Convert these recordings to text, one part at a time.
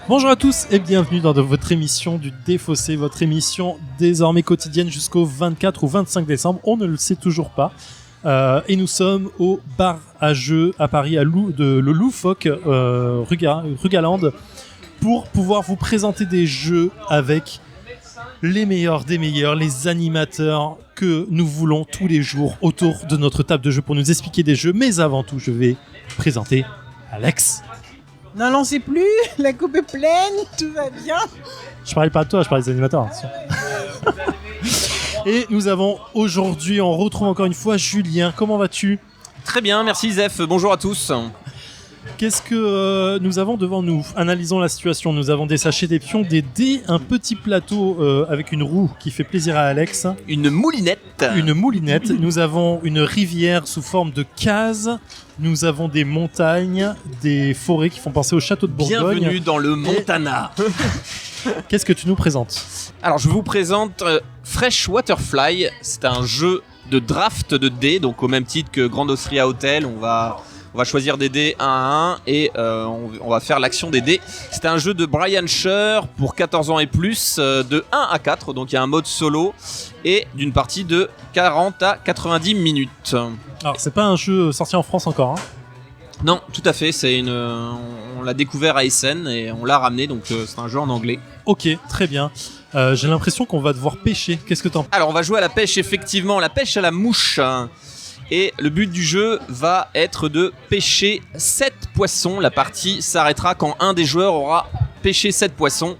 Bonjour à tous et bienvenue dans votre émission du Défaussé, votre émission désormais quotidienne jusqu'au 24 ou 25 décembre, on ne le sait toujours pas. Et nous sommes au bar à jeux à Paris, le Loufoque, rue Galande, pour pouvoir vous présenter des jeux avec les meilleurs des meilleurs, les animateurs que nous voulons tous les jours autour de notre table de jeu pour nous expliquer des jeux. Mais avant tout, je vais présenter Alex. Non, lancez plus, la coupe est pleine, tout va bien. Je parlais pas de toi, je parlais des animateurs. Et nous avons aujourd'hui, on retrouve encore une fois Julien. Comment vas-tu ? Très bien, merci Zef. Bonjour à tous. Qu'est-ce que nous avons devant nous ? Analysons la situation. Nous avons des sachets, des pions, des dés, un petit plateau avec une roue qui fait plaisir à Alex. Une moulinette. Une moulinette. Nous avons une rivière sous forme de case. Nous avons des montagnes, des forêts qui font penser au château de Bourgogne. Bienvenue dans le Montana. Qu'est-ce que tu nous présentes ? Alors, je vous présente Fresh Waterfly. C'est un jeu de draft de dés, donc au même titre que Grand Austria Hotel. On va choisir des dés 1 à 1 et on va faire l'action des dés. C'est un jeu de Brian Scher pour 14 ans et plus, de 1 à 4, donc il y a un mode solo et d'une partie de 40 à 90 minutes. Alors, c'est pas un jeu sorti en France encore, hein ? Non, tout à fait, on l'a découvert à Essen et on l'a ramené, donc c'est un jeu en anglais. Ok, très bien. J'ai l'impression qu'on va devoir pêcher. Qu'est-ce que t'en penses ? Alors, on va jouer à la pêche, effectivement, la pêche à la mouche. Et le but du jeu va être de pêcher 7 poissons. La partie s'arrêtera quand un des joueurs aura pêché 7 poissons.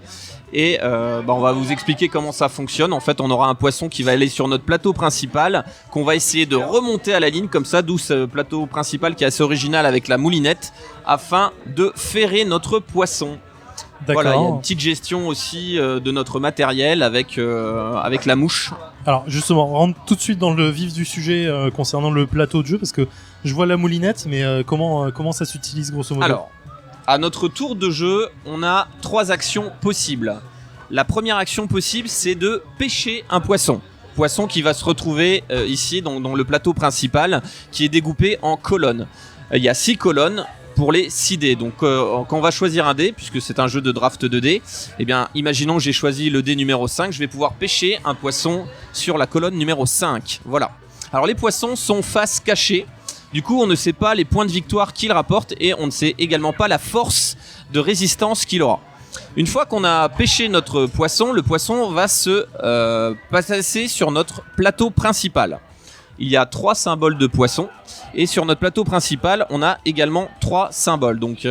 Et on va vous expliquer comment ça fonctionne. En fait, on aura un poisson qui va aller sur notre plateau principal, qu'on va essayer de remonter à la ligne, comme ça, d'où ce plateau principal qui est assez original avec la moulinette, afin de ferrer notre poisson. D'accord. Voilà, il y a une petite gestion aussi de notre matériel avec la mouche. Alors justement, on rentre tout de suite dans le vif du sujet concernant le plateau de jeu, parce que je vois la moulinette, mais comment ça s'utilise grosso modo ? Alors, à notre tour de jeu, on a 3 actions possibles. La première action possible, c'est de pêcher un poisson. Poisson qui va se retrouver ici dans le plateau principal, qui est découpé en colonnes. Il y a 6 colonnes pour les 6 dés. Donc quand on va choisir un dé, puisque c'est un jeu de draft de dés, eh bien imaginons que j'ai choisi le dé numéro 5, je vais pouvoir pêcher un poisson sur la colonne numéro 5. Voilà. Alors les poissons sont face cachée. Du coup, on ne sait pas les points de victoire qu'il rapporte et on ne sait également pas la force de résistance qu'il aura. Une fois qu'on a pêché notre poisson, le poisson va se passer sur notre plateau principal. Il y a 3 symboles de poisson et sur notre plateau principal, on a également 3 symboles. Donc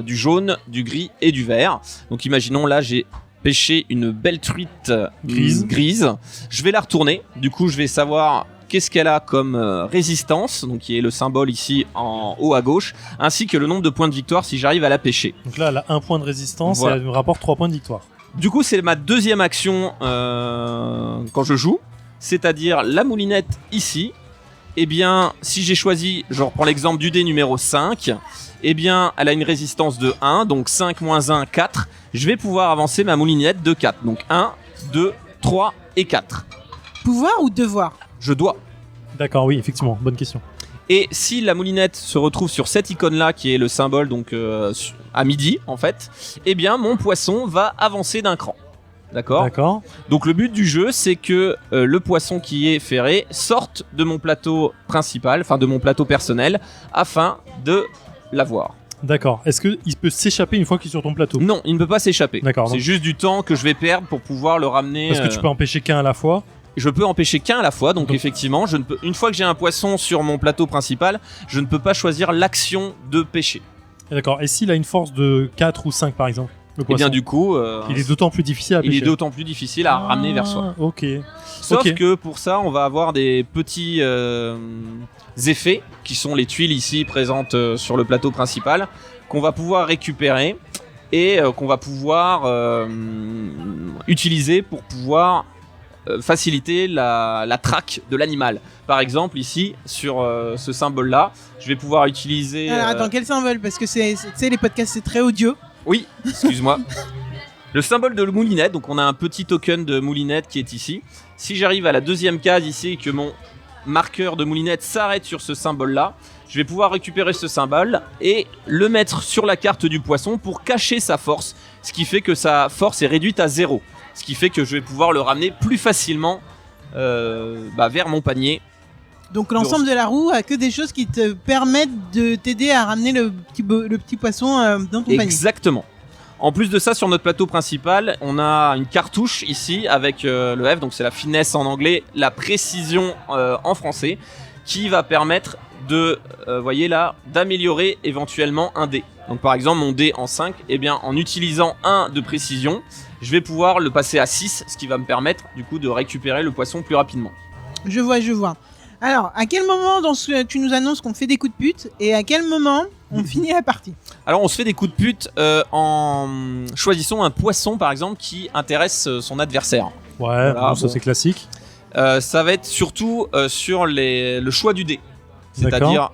du jaune, du gris et du vert. Donc imaginons là, j'ai pêché une belle truite grise. Je vais la retourner. Du coup, je vais savoir qu'est-ce qu'elle a comme résistance, donc qui est le symbole ici en haut à gauche, ainsi que le nombre de points de victoire si j'arrive à la pêcher. Donc là, elle a 1 point de résistance voilà. Et elle me rapporte 3 points de victoire. Du coup, c'est ma deuxième action quand je joue, c'est-à-dire la moulinette ici. Eh bien, si j'ai choisi, je reprends l'exemple du dé numéro 5, eh bien, elle a une résistance de 1, donc 5 moins 1, 4. Je vais pouvoir avancer ma moulinette de 4. Donc 1, 2, 3 et 4. Pouvoir ou devoir ? Je dois. D'accord, oui, effectivement, bonne question. Et si la moulinette se retrouve sur cette icône-là, qui est le symbole donc à midi, en fait, eh bien, mon poisson va avancer d'un cran. D'accord. Donc le but du jeu, c'est que le poisson qui est ferré sorte de mon plateau principal, enfin de mon plateau personnel, afin de l'avoir. D'accord. Est-ce qu'il peut s'échapper une fois qu'il est sur ton plateau ? Non, il ne peut pas s'échapper. D'accord. C'est juste du temps que je vais perdre pour pouvoir le ramener. Parce que tu peux empêcher qu'un à la fois. Je peux empêcher qu'un à la fois, donc effectivement, une fois que j'ai un poisson sur mon plateau principal, je ne peux pas choisir l'action de pêcher. D'accord. Et s'il a une force de 4 ou 5 par exemple ? Et bien du coup, il est d'autant plus difficile à pêcher. Il est d'autant plus difficile à ramener vers soi. Ok. Sauf que pour ça, on va avoir des petits effets qui sont les tuiles ici présentes sur le plateau principal qu'on va pouvoir récupérer et qu'on va pouvoir utiliser pour pouvoir faciliter la traque de l'animal. Par exemple, ici, sur ce symbole-là, je vais pouvoir utiliser... Alors attends, quel symbole ? Parce que tu sais, les podcasts, c'est très audio. Oui, excuse-moi. Le symbole de moulinette, donc on a un petit token de moulinette qui est ici. Si j'arrive à la deuxième case ici et que mon marqueur de moulinette s'arrête sur ce symbole-là, je vais pouvoir récupérer ce symbole et le mettre sur la carte du poisson pour cacher sa force, ce qui fait que sa force est réduite à 0, ce qui fait que je vais pouvoir le ramener plus facilement vers mon panier. Donc l'ensemble de la roue a que des choses qui te permettent de t'aider à ramener le petit poisson dans ton panier. Exactement. En plus de ça, sur notre plateau principal, on a une cartouche ici avec le F, donc c'est la finesse en anglais, la précision en français, qui va permettre de, voyez là, d'améliorer éventuellement un dé. Donc par exemple, mon dé en 5, eh bien, en utilisant 1 de précision, je vais pouvoir le passer à 6, ce qui va me permettre du coup de récupérer le poisson plus rapidement. Je vois. Alors, à quel moment tu nous annonces qu'on fait des coups de pute et à quel moment on finit la partie? Alors on se fait des coups de pute en choisissant un poisson par exemple qui intéresse son adversaire. Ouais, voilà, ça c'est classique. Ça va être surtout sur le choix du dé. C'est-à-dire,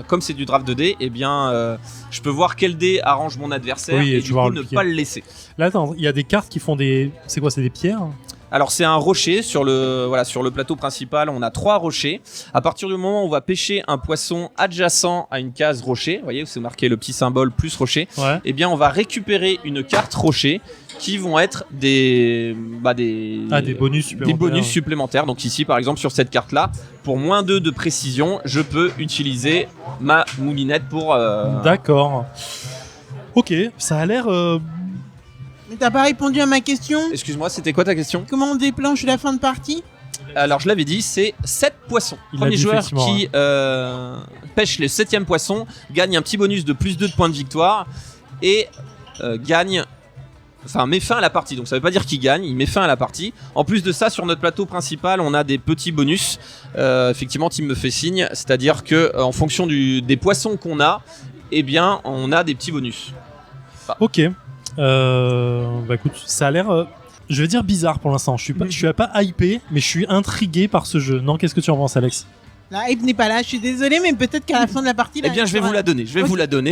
comme c'est du draft de dés, eh bien, je peux voir quel dé arrange mon adversaire et du coup ne pas le laisser. Là, attends, il y a des cartes qui font des... C'est quoi, c'est des pierres? Alors c'est un rocher sur le plateau principal, on a 3 rochers. À partir du moment où on va pêcher un poisson adjacent à une case rocher, vous voyez où c'est marqué le petit symbole plus rocher, eh bien on va récupérer une carte rocher qui vont être des bonus supplémentaires. Donc ici par exemple sur cette carte là, pour moins 2 de précision, je peux utiliser ma moulinette pour... D'accord. Ok, ça a l'air... Mais t'as pas répondu à ma question. Excuse-moi, c'était quoi ta question? Comment on déclenche la fin de partie? Alors je l'avais dit, c'est 7 poissons. Premier joueur qui pêche le 7e poisson gagne un petit bonus de plus 2 de points de victoire et met fin à la partie. Donc ça veut pas dire qu'il gagne, il met fin à la partie. En plus de ça, sur notre plateau principal, on a des petits bonus. Effectivement, Tim me fait signe, c'est-à-dire que en fonction des poissons qu'on a, eh bien, on a des petits bonus. Ok. Écoute, ça a l'air, je vais dire bizarre pour l'instant. Je suis pas hypé, mais je suis intrigué par ce jeu. Non, qu'est-ce que tu en penses, Alex? La hype n'est pas là, je suis désolé, mais peut-être qu'à la fin de la partie... Eh bien, je vais vous la donner.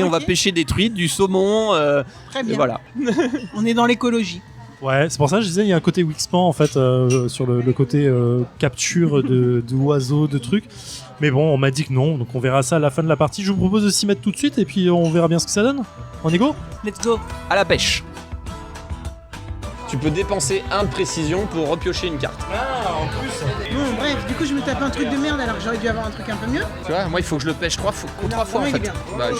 Okay. On va pêcher des truites, du saumon. Très bien. Et voilà. On est dans l'écologie. Ouais, c'est pour ça que je disais, il y a un côté Wixpan en fait, sur le côté capture d'oiseaux, de trucs. Mais bon, on m'a dit que non, donc on verra ça à la fin de la partie. Je vous propose de s'y mettre tout de suite et puis on verra bien ce que ça donne. On y go ? Let's go. À la pêche. Tu peux dépenser 1 de précision pour repiocher une carte. Ah, en plus. Bon, bref, du coup, je me tape un truc de merde alors que j'aurais dû avoir un truc un peu mieux. Tu vois, moi, il faut que je le pêche 3 fois en fait.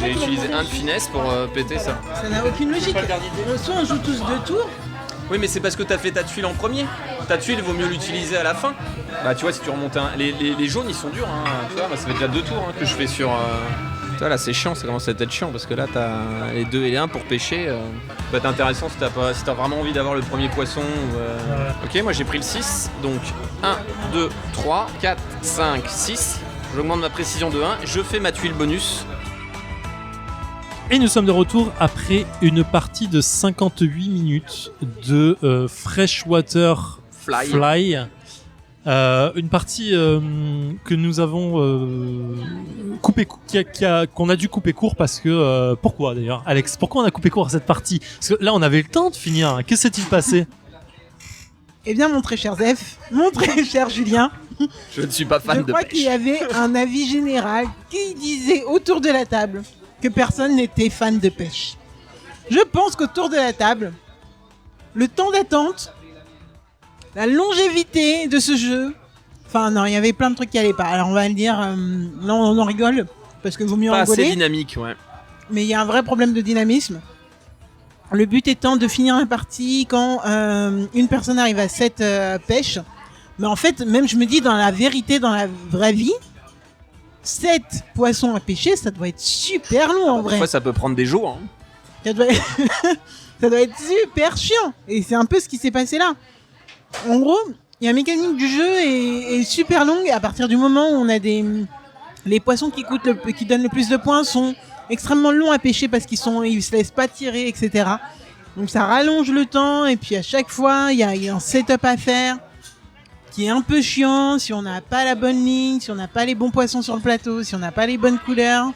J'ai utilisé 1 de finesse pour péter ça. Ça n'a aucune logique. Soit on joue tous 2 tours. Oui, mais c'est parce que t'as fait ta tuile en premier. Ta tuile, il vaut mieux l'utiliser à la fin. Bah, tu vois, si tu remontes les jaunes, ils sont durs. Hein. Tu vois, ça fait déjà 2 tours que je fais sur. Tu vois, là, c'est chiant, ça commence à être chiant parce que là, t'as les 2 et les 1 pour pêcher. Ça peut être intéressant si t'as vraiment envie d'avoir le premier poisson. Ok, moi j'ai pris le 6. Donc 1, 2, 3, 4, 5, 6. J'augmente ma précision de 1. Je fais ma tuile bonus. Et nous sommes de retour après une partie de 58 minutes de Freshwater Fly. Une partie que nous avons qu'on a dû couper court parce que... pourquoi d'ailleurs, Alex? Pourquoi on a coupé court à cette partie? Parce que là, on avait le temps de finir. Qu'est-ce qui s'est-il passé? Eh bien, mon très cher Zef, mon très cher Julien... Je ne suis pas fan de pêche. Je crois qu'il y avait un avis général qui disait autour de la table que personne n'était fan de pêche. Je pense qu'autour de la table, le temps d'attente, la longévité de ce jeu, enfin non, il y avait plein de trucs qui allaient pas. Alors on va le dire, là on en rigole, parce que vaut mieux pas rigoler. Assez dynamique, ouais. Mais il y a un vrai problème de dynamisme. Le but étant de finir la partie quand une personne arrive à 7 pêches. Mais en fait, même je me dis, dans la vérité, dans la vraie vie, 7 poissons à pêcher, ça doit être super long en vrai. Des fois, ça peut prendre des jours. Hein. Ça doit être super chiant. Et c'est un peu ce qui s'est passé là. En gros, la mécanique du jeu est super longue. Et à partir du moment où on a les poissons qui donnent le plus de points sont extrêmement longs à pêcher parce qu'ils se laissent pas tirer, etc. Donc ça rallonge le temps. Et puis à chaque fois, il y a un setup à faire qui est un peu chiant si on n'a pas la bonne ligne, si on n'a pas les bons poissons sur le plateau, si on n'a pas les bonnes couleurs.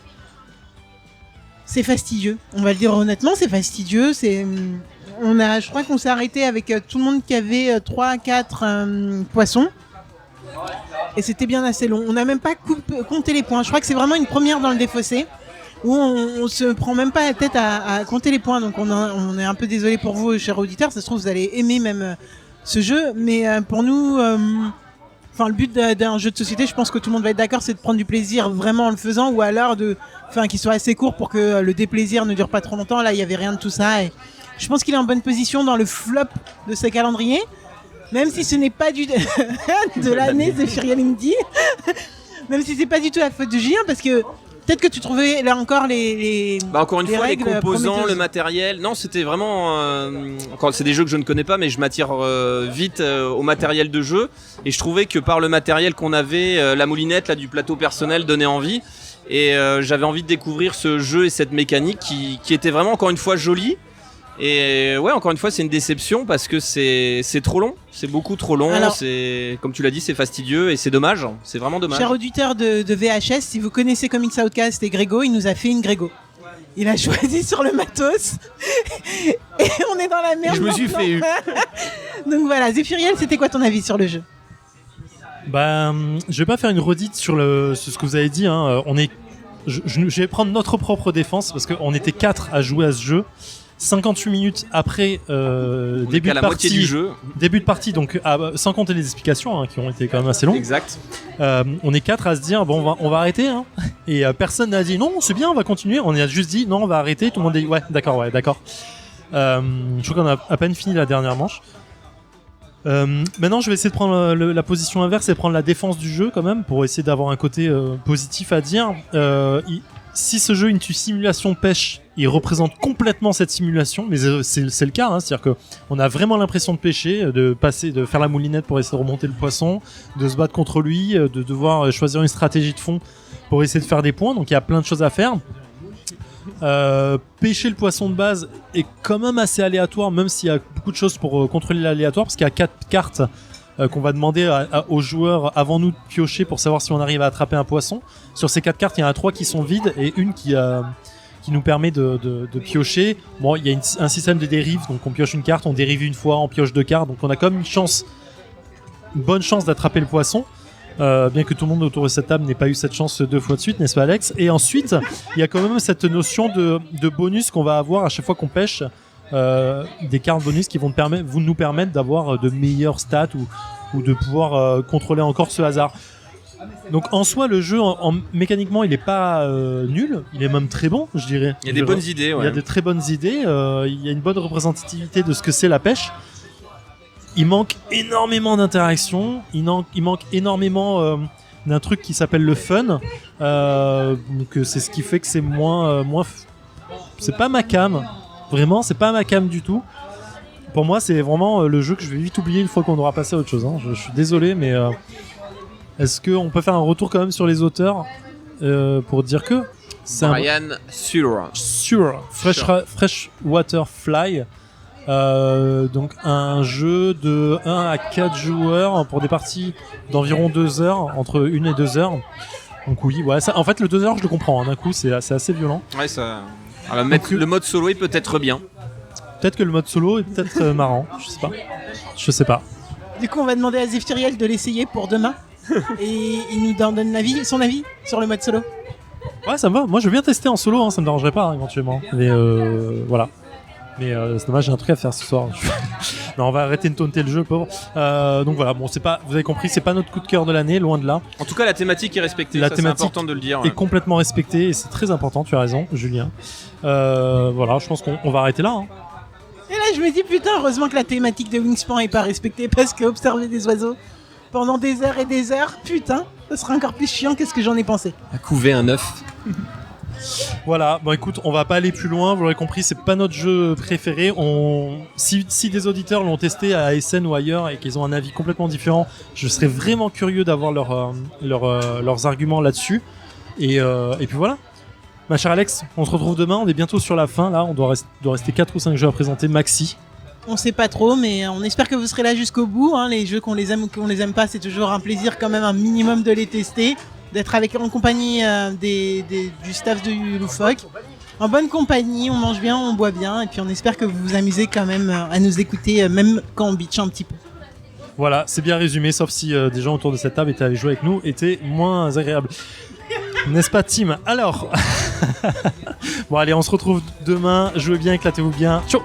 C'est fastidieux. On va le dire honnêtement, c'est fastidieux. Je crois qu'on s'est arrêté avec tout le monde qui avait 3 à 4 poissons. et c'était bien assez long. On n'a même pas compté les points. Je crois que c'est vraiment une première dans le défaussé où on se prend même pas la tête à compter les points. Donc on est un peu désolé pour vous, chers auditeurs. Ça se trouve vous allez aimer même ce jeu, mais pour nous, le but d'un jeu de société, je pense que tout le monde va être d'accord, c'est de prendre du plaisir vraiment en le faisant, ou alors qu'il soit assez court pour que le déplaisir ne dure pas trop longtemps. Là, il y avait rien de tout ça. Et je pense qu'il est en bonne position dans le flop de ce calendrier. Même si ce n'est pas de l'année, Zephyriel me dit. Même si c'est pas du tout la faute de Julien, parce que peut-être que tu trouvais là encore les encore une fois, les composants, prometteuses. le matériel. Non, c'était vraiment. Encore, c'est des jeux que je ne connais pas, mais je m'attire vite au matériel de jeu. Et je trouvais que par le matériel qu'on avait, la moulinette là, du plateau personnel donnait envie. Et j'avais envie de découvrir ce jeu et cette mécanique qui était vraiment, encore une fois, jolie. Et ouais, encore une fois, c'est une déception parce que c'est trop long, c'est beaucoup trop long. Alors, c'est comme tu l'as dit, c'est fastidieux et c'est dommage. C'est vraiment dommage. Cher auditeur de VHS, si vous connaissez Comics Outcast et Grégo, il nous a fait une Grégo. Il a choisi sur le matos et on est dans la merde. Je me suis fait eu. Donc voilà, Zephyriel, c'était quoi ton avis sur le jeu? Je vais pas faire une redite sur ce que vous avez dit. Hein. Je vais prendre notre propre défense parce qu'on était 4 à jouer à ce jeu. 58 minutes après début de la partie, moitié du jeu. Début de partie, donc sans compter les explications qui ont été quand même assez longues. Exact. On est 4 à se dire bon, on va arrêter. Hein. Et personne n'a dit non, c'est bien, on va continuer. On a juste dit non, on va arrêter. Tout le monde dit ouais, d'accord. Je crois qu'on a à peine fini la dernière manche. Maintenant, je vais essayer de prendre la position inverse et prendre la défense du jeu quand même pour essayer d'avoir un côté positif à dire. Si ce jeu est une simulation pêche, il représente complètement cette simulation, mais c'est le cas, hein, c'est-à-dire que on a vraiment l'impression de pêcher, de faire la moulinette pour essayer de remonter le poisson, de se battre contre lui, de devoir choisir une stratégie de fond pour essayer de faire des points. Donc il y a plein de choses à faire. Pêcher le poisson de base est quand même assez aléatoire, même s'il y a beaucoup de choses pour contrôler l'aléatoire, parce qu'il y a 4 cartes qu'on va demander aux joueurs avant nous de piocher pour savoir si on arrive à attraper un poisson. Sur ces 4 cartes, il y en a 3 qui sont vides et une qui nous permet de piocher. Bon, il y a un système de dérive, donc on pioche une carte, on dérive une fois, on pioche 2 cartes, donc on a quand même une bonne chance d'attraper le poisson. Bien que tout le monde autour de cette table n'ait pas eu cette chance 2 fois de suite, n'est-ce pas Alex? Et ensuite, il y a quand même cette notion de bonus qu'on va avoir à chaque fois qu'on pêche. Des cartes bonus qui vont nous permettre d'avoir de meilleures stats ou de pouvoir contrôler encore ce hasard. Donc en soi, le jeu mécaniquement il est pas nul, il est même très bon, je dirais. Il y a des bonnes idées. Ouais. Il y a de très bonnes idées, il y a une bonne représentativité de ce que c'est la pêche. Il manque énormément d'interactions, il manque énormément d'un truc qui s'appelle le fun. Donc c'est ce qui fait que c'est moins c'est pas ma cam. Vraiment, c'est pas ma cam du tout. Pour moi, c'est vraiment le jeu que je vais vite oublier une fois qu'on aura passé à autre chose. Hein. Je suis désolé, mais est-ce qu'on peut faire un retour quand même sur les auteurs pour dire que c'est Brian Sure. Freshwater Fly. Donc un jeu de 1 à 4 joueurs pour des parties d'environ 2 heures, entre 1 et 2 heures. Donc oui, ouais, ça, en fait le 2 heures je le comprends, hein, d'un coup c'est assez violent. Ouais, ça... Alors, le mode solo est peut-être bien. Peut-être que le mode solo est peut-être marrant, je sais pas. Du coup on va demander à Zephyriel de l'essayer pour demain et il nous donne son avis sur le mode solo. Ouais, ça me va, moi je veux bien tester en solo, hein, ça me dérangerait pas hein, éventuellement. Mais voilà. Mais c'est dommage, j'ai un truc à faire ce soir. Non, on va arrêter de taunter le jeu, pauvre. Donc voilà, bon, vous avez compris, c'est pas notre coup de cœur de l'année, loin de là. En tout cas, la thématique est respectée. La ça, thématique c'est important de le dire. est complètement respectée et c'est très important. Tu as raison, Julien. Voilà, je pense qu'on va arrêter là. Hein. Et là, je me dis putain, heureusement que la thématique de Wingspan est pas respectée parce que observer des oiseaux pendant des heures et des heures, putain, ça sera encore plus chiant que ce que j'en ai pensé. À couver un œuf. Voilà, bon écoute, on va pas aller plus loin, vous l'aurez compris, c'est pas notre jeu préféré. Si des auditeurs l'ont testé à ASN ou ailleurs et qu'ils ont un avis complètement différent, je serais vraiment curieux d'avoir leurs arguments là-dessus. Et puis voilà. Ma chère Alex, on se retrouve demain, on est bientôt sur la fin là, on doit rester 4 ou 5 jeux à présenter maxi. On sait pas trop, mais on espère que vous serez là jusqu'au bout. Hein. Les jeux qu'on les aime ou qu'on les aime pas, c'est toujours un plaisir quand même un minimum de les tester. D'être en compagnie du staff de Loufoque. En bonne compagnie, on mange bien, on boit bien, et puis on espère que vous vous amusez quand même à nous écouter, même quand on bitch un petit peu. Voilà, c'est bien résumé, sauf si des gens autour de cette table étaient allés jouer avec nous, étaient moins agréables. N'est-ce pas, Tim? Alors, bon allez, on se retrouve demain. Jouez bien, éclatez-vous bien. Ciao.